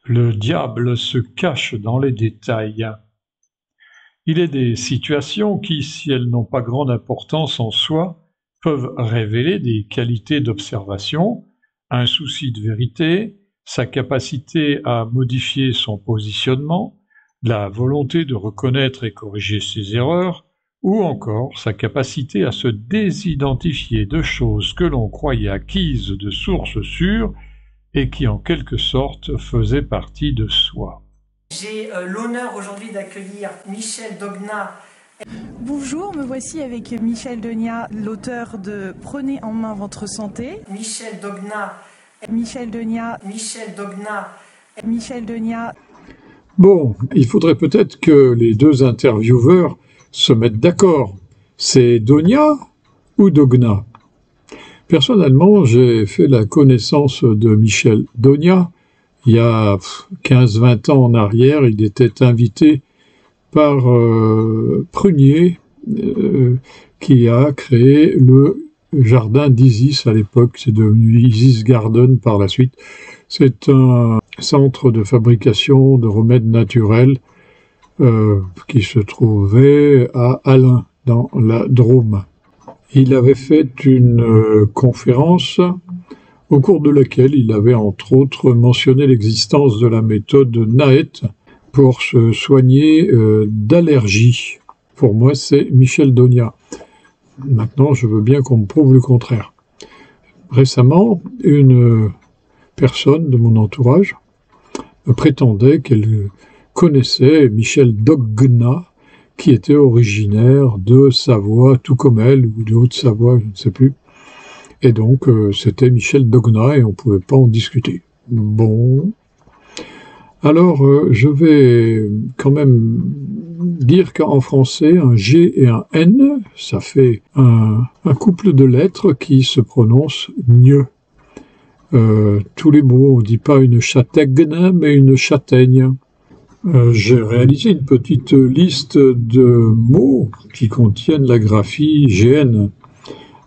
Le diable se cache dans les détails. Il est des situations qui, si elles n'ont pas grande importance en soi, peuvent révéler des qualités d'observation, un souci de vérité, sa capacité à modifier son positionnement, la volonté de reconnaître et corriger ses erreurs, ou encore sa capacité à se désidentifier de choses que l'on croyait acquises de sources sûres et qui en quelque sorte faisaient partie de soi. J'ai l'honneur aujourd'hui d'accueillir Michel Dognat. Bonjour, me voici avec Michel Dognat, l'auteur de Prenez en main votre santé. Michel Dognat. Michel Dognat. Michel Dognat. Michel Dognat. Bon, il faudrait peut-être que les deux intervieweurs se mettent d'accord. C'est Dognat ou Dognat? Personnellement, j'ai fait la connaissance de Michel Dognat il y a 15-20 ans en arrière. Il était invité par Prunier, qui a créé le jardin d'Isis à l'époque. C'est devenu Isis Garden par la suite. C'est un centre de fabrication de remèdes naturels qui se trouvait à Allain, dans la Drôme. Il avait fait une conférence au cours de laquelle il avait entre autres mentionné l'existence de la méthode NAET pour se soigner d'allergies. Pour moi, c'est Michel Dognat. Maintenant, je veux bien qu'on me prouve le contraire. Récemment, une personne de mon entourage prétendait qu'elle connaissait Michel Dognat, qui était originaire de Savoie, tout comme elle, ou de Haute-Savoie, je ne sais plus. Et donc, c'était Michel Dognat et on ne pouvait pas en discuter. Bon. Alors, je vais quand même dire qu'en français, un G et un N, ça fait un couple de lettres qui se prononce mieux. Tous les mots, on ne dit pas une châtaigne, mais une châtaigne. J'ai réalisé une petite liste de mots qui contiennent la graphie GN.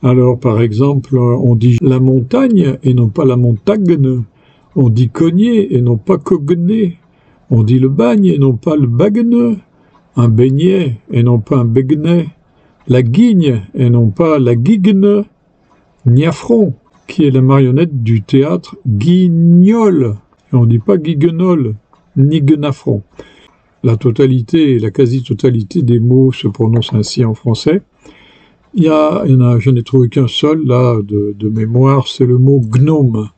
Alors, par exemple, on dit la montagne et non pas la montagne. On dit cogner et non pas cogner. On dit le bagne et non pas le bagne. Un beignet et non pas un begnet. La guigne et non pas la guigne. Niafron, qui est la marionnette du théâtre Guignol. Et on ne dit pas guignol, ni guenafron. La totalité et la quasi-totalité des mots se prononcent ainsi en français. Je n'ai trouvé qu'un seul, là, de mémoire, c'est le mot gnome.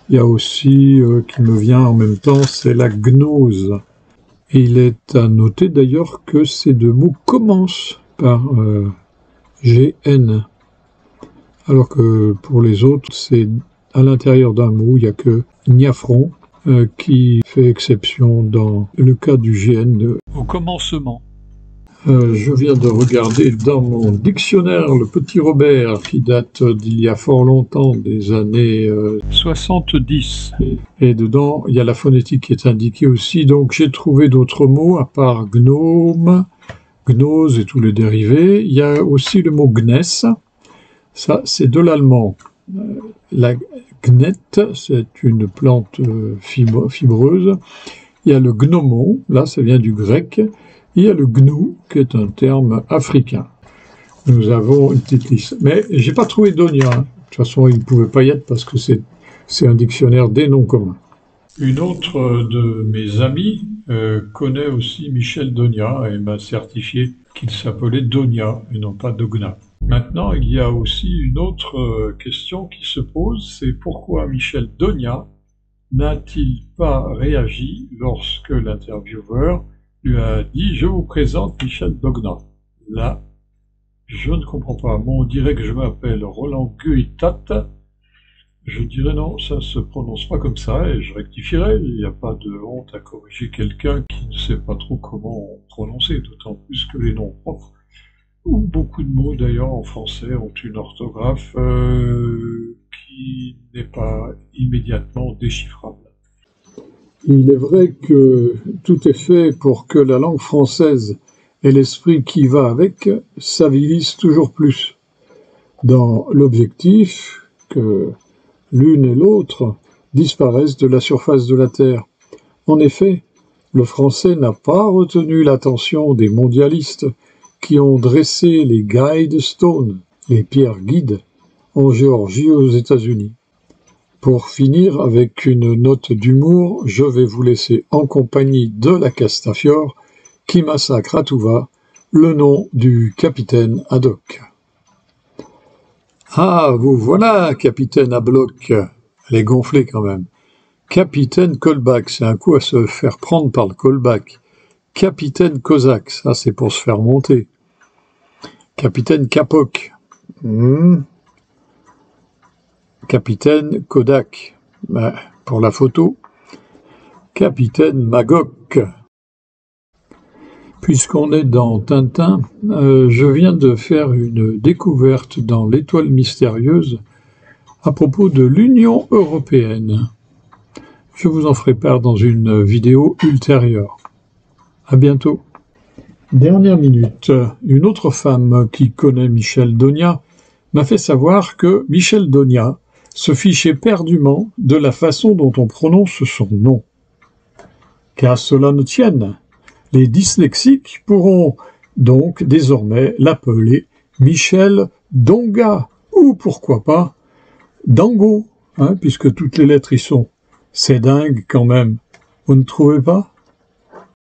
Il y a aussi, qui me vient en même temps, c'est la gnose. Et il est à noter d'ailleurs que ces deux mots commencent par GN. Alors que pour les autres, c'est à l'intérieur d'un mot, il n'y a que niafron qui fait exception dans le cas du GN au commencement. Je viens de regarder dans mon dictionnaire le Petit Robert qui date d'il y a fort longtemps, des années 70. Et dedans, il y a la phonétique qui est indiquée aussi. Donc j'ai trouvé d'autres mots à part gnome, gnose et tous les dérivés. Il y a aussi le mot gnesse. Ça, c'est de l'allemand. La gnette, c'est une plante fibreuse. Il y a le gnomon, là, ça vient du grec. Il y a le gnou, qui est un terme africain. Nous avons une petite liste. Mais j'ai pas trouvé Dognat. De toute façon, il ne pouvait pas y être parce que c'est un dictionnaire des noms communs. Une autre de mes amies connaît aussi Michel Dognat et m'a certifié qu'il s'appelait Dognat et non pas Dognat. Maintenant, il y a aussi une autre question qui se pose, c'est pourquoi Michel Dognat n'a-t-il pas réagi lorsque l'intervieweur lui a dit « Je vous présente Michel Dognat ». Là, je ne comprends pas. Moi, on dirait que je m'appelle Roland Guettat. Je dirais non, ça ne se prononce pas comme ça et je rectifierai. Il n'y a pas de honte à corriger quelqu'un qui ne sait pas trop comment prononcer, d'autant plus que les noms propres, ou beaucoup de mots d'ailleurs en français, ont une orthographe qui n'est pas immédiatement déchiffrable. Il est vrai que tout est fait pour que la langue française et l'esprit qui va avec s'avilissent toujours plus, dans l'objectif que l'une et l'autre disparaissent de la surface de la Terre. En effet, le français n'a pas retenu l'attention des mondialistes qui ont dressé les guide stones, les pierres guides, en Géorgie aux États-Unis. Pour finir avec une note d'humour, je vais vous laisser en compagnie de la Castafiore qui massacre à tout va le nom du capitaine Haddock. Ah, vous voilà, capitaine Haddock. Elle est gonflée quand même. Capitaine Colback, c'est un coup à se faire prendre par le callback. Capitaine Cosaque, ça c'est pour se faire monter. Capitaine Capoc. Capitaine Kodak, pour la photo. Capitaine Magog. Puisqu'on est dans Tintin, je viens de faire une découverte dans l'Étoile mystérieuse à propos de l'Union européenne. Je vous en ferai part dans une vidéo ultérieure. À bientôt. Dernière minute, une autre femme qui connaît Michel Donia m'a fait savoir que Michel Donia se fichait éperdument de la façon dont on prononce son nom. Qu'à cela ne tienne, les dyslexiques pourront donc désormais l'appeler Michel Donga, ou pourquoi pas Dango, puisque toutes les lettres y sont. C'est dingue quand même, vous ne trouvez pas ?